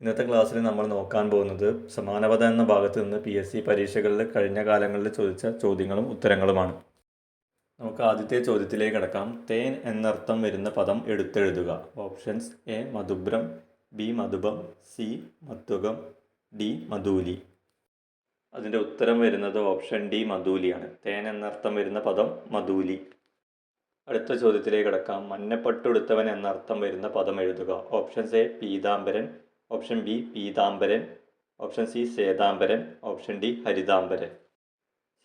ഇന്നത്തെ ക്ലാസ്സിൽ നമ്മൾ നോക്കാൻ പോകുന്നത് സമാനപദം എന്ന ഭാഗത്ത് നിന്ന് PSC പരീക്ഷകളിൽ കഴിഞ്ഞ കാലങ്ങളിൽ ചോദിച്ച ചോദ്യങ്ങളും ഉത്തരങ്ങളുമാണ്. നമുക്ക് ആദ്യത്തെ ചോദ്യത്തിലേക്ക് കടക്കാം. തേൻ എന്നർത്ഥം വരുന്ന പദം എടുത്തെഴുതുക. ഓപ്ഷൻസ്: എ മധുബ്രം, ബി മധുബം, സി മത്തുകം, ഡി മധൂലി. അതിൻ്റെ ഉത്തരം വരുന്നത് ഓപ്ഷൻ ഡി മധൂലിയാണ്. തേൻ എന്നർത്ഥം വരുന്ന പദം മധൂലി. അടുത്ത ചോദ്യത്തിലേക്ക് കടക്കാം. മഞ്ഞപ്പട്ടുടുത്തവൻ എന്നർത്ഥം വരുന്ന പദം എഴുതുക. ഓപ്ഷൻസ്: എ പീതാംബരൻ, ഓപ്ഷൻ ബി പീതാംബരൻ, ഓപ്ഷൻ സി ശ്വേതാംബരൻ, ഓപ്ഷൻ ഡി ഹരിതാംബരൻ.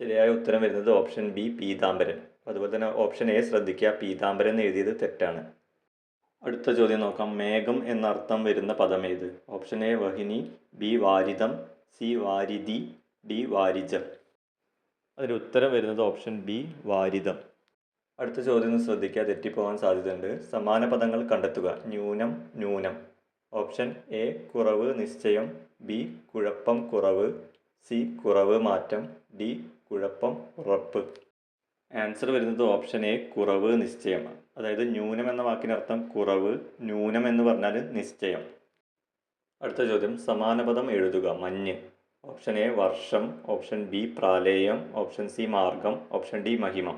ശരിയായ ഉത്തരം വരുന്നത് ഓപ്ഷൻ ബി പീതാംബരൻ. അതുപോലെ തന്നെ ഓപ്ഷൻ എ ശ്രദ്ധിക്കുക, പീതാംബരൻ എന്ന് എഴുതിയത് തെറ്റാണ്. അടുത്ത ചോദ്യം നോക്കാം. മേഘം എന്നർത്ഥം വരുന്ന പദം ഏത്? ഓപ്ഷൻ എ വഹിനി, ബി വാരിതം, സി വാരിധി, ഡി വാരിജം. അതിന് ഉത്തരം വരുന്നത് ഓപ്ഷൻ ബി വാരിതം. അടുത്ത ചോദ്യം ശ്രദ്ധിക്കുക, തെറ്റിപ്പോകാൻ സാധ്യതയുണ്ട്. സമാന പദങ്ങൾ കണ്ടെത്തുക. ന്യൂനം, ന്യൂനം. ഓപ്ഷൻ എ കുറവ് നിശ്ചയം, ബി കുഴപ്പം കുറവ്, സി കുറവ് മാറ്റം, ഡി കുഴപ്പം ഉറപ്പ്. ആൻസർ വരുന്നത് ഓപ്ഷൻ എ കുറവ് നിശ്ചയം. അതായത് ന്യൂനം എന്ന വാക്കിനർത്ഥം കുറവ്, ന്യൂനം എന്ന് പറഞ്ഞാൽ നിശ്ചയം. അടുത്ത ചോദ്യം. സമാന പദം എഴുതുക. മഞ്ഞ്. ഓപ്ഷൻ എ വർഷം, ഓപ്ഷൻ ബി പ്രാലേയം, ഓപ്ഷൻ സി മാർഗം, ഓപ്ഷൻ ഡി മഹിമ.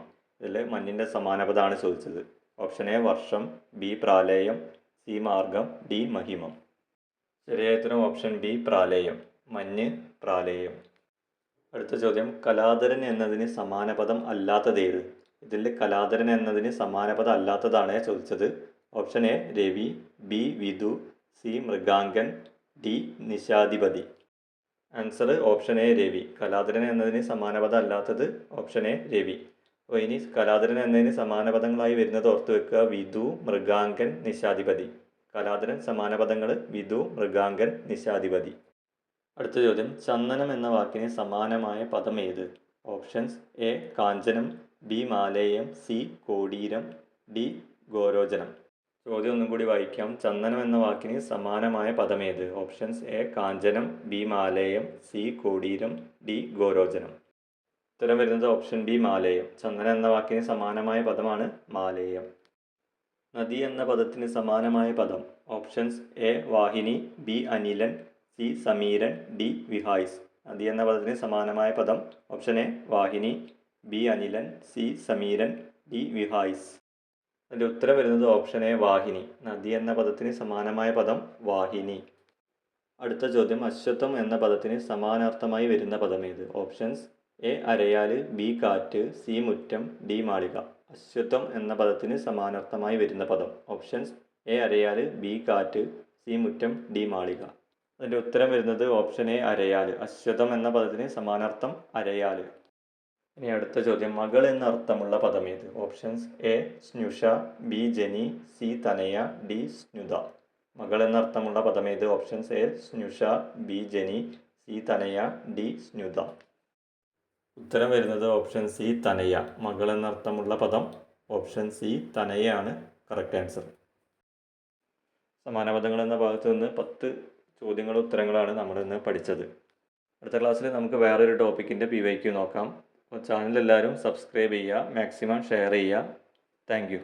ഇതിൽ മഞ്ഞിൻ്റെ സമാനപദമാണ് ചോദിച്ചത്. ഓപ്ഷൻ എ വർഷം, ബി പ്രാലേയം, സി മാർഗം, ഡി മഹിമം. ശരിയായ ഉത്തരം ഓപ്ഷൻ ബി പ്രാലേയം. മഞ്ഞ് പ്രാലേയം. അടുത്ത ചോദ്യം. കലാധരൻ എന്നതിന് സമാനപദം അല്ലാത്തതേത്? ഇതിൽ കലാധരൻ എന്നതിന് സമാനപദം അല്ലാത്തതാണ് ചോദിച്ചത്. ഓപ്ഷൻ എ രവി, ബി വിധു, സി മൃഗാങ്കൻ, ഡി നിശാധിപതി. ആൻസർ ഓപ്ഷൻ എ രവി. കലാധരൻ എന്നതിന് സമാനപദം അല്ലാത്തത് ഓപ്ഷൻ എ രവി. അപ്പോൾ ഇനി കലാധരൻ എന്നതിന് സമാനപദങ്ങളായി വരുന്നത് ഓർത്ത് വെക്കുക. വിധു, മൃഗാങ്കൻ, നിശാധിപതി. കലാധരൻ സമാനപദങ്ങൾ വിധു, മൃഗാങ്കൻ, നിശാധിപതി. അടുത്ത ചോദ്യം. ചന്ദനം എന്ന വാക്കിന് സമാനമായ പദം ഏത്? ഓപ്ഷൻസ്: എ കാഞ്ചനം, ബി മാലേയം, സി കോടീരം, ഡി ഗോരോചനം. ചോദ്യം ഒന്നും കൂടി വായിക്കാം. ചന്ദനം എന്ന വാക്കിന് സമാനമായ പദം ഏത്? ഓപ്ഷൻസ്: എ കാഞ്ചനം, ബി മാലേയം, സി കോടീരം, ഡി ഗോരോചനം. ഉത്തരം വരുന്നത് ഓപ്ഷൻ ബി മാലേയം. ചന്ദനം എന്ന വാക്കിന് സമാനമായ പദമാണ് മാലേയം. നദി എന്ന പദത്തിന് സമാനമായ പദം. ഓപ്ഷൻസ്: എ വാഹിനി, ബി അനിലൻ, സി സമീരൻ, ഡി വിഹായ്സ്. നദി എന്ന പദത്തിന് സമാനമായ പദം. ഓപ്ഷൻ എ വാഹിനി, ബി അനിലൻ, സി സമീരൻ, ഡി വിഹായ്സ്. അതിൻ്റെ ഉത്തരം വരുന്നത് ഓപ്ഷൻ എ വാഹിനി. നദി എന്ന പദത്തിന് സമാനമായ പദം വാഹിനി. അടുത്ത ചോദ്യം. അശ്വത്ഥം എന്ന പദത്തിന് സമാനാർത്ഥമായി വരുന്ന പദം ഏത്? ഓപ്ഷൻസ്: എ അരയാൽ, ബി കാറ്റ്, സി മുറ്റം, ഡി മാളിക. അശ്വത്ഥം എന്ന പദത്തിന് സമാനാർത്ഥമായി വരുന്ന പദം. ഓപ്ഷൻസ്: എ അരയാൽ, ബി കാറ്റ്, സി മുറ്റം, ഡി മാളിക. അതിൻ്റെ ഉത്തരം വരുന്നത് ഓപ്ഷൻ എ അരയാൽ. അശ്വത്ഥം എന്ന പദത്തിന് സമാനാർത്ഥം അരയാൽ. ഇനി അടുത്ത ചോദ്യം. മകൾ എന്ന അർത്ഥമുള്ള പദം ഏത്? ഓപ്ഷൻസ്: എ സ്നുഷ, ബി ജനി, സി തനയ, ഡി സ്നുത. മകൾ എന്ന അർത്ഥമുള്ള പദം ഏത്? ഓപ്ഷൻസ്: എ സ്നുഷ, ബി ജനി, സി തനയ, ഡി സ്നുത. ഉത്തരം വരുന്നത് ഓപ്ഷൻ സി തനയ. മകൾ എന്നർത്ഥമുള്ള പദം ഓപ്ഷൻ സി തനയാണ് കറക്റ്റ് ആൻസർ. സമാനപദങ്ങൾ എന്ന ഭാഗത്ത് നിന്ന് 10 ചോദ്യങ്ങളും ഉത്തരങ്ങളാണ് നമ്മൾ ഇന്ന് പഠിച്ചത്. അടുത്ത ക്ലാസ്സിൽ നമുക്ക് വേറൊരു ടോപ്പിക്കിൻ്റെ PYQ നോക്കാം. അപ്പോൾ ചാനൽ എല്ലാവരും സബ്സ്ക്രൈബ് ചെയ്യുക, മാക്സിമം ഷെയർ ചെയ്യുക. Thank you.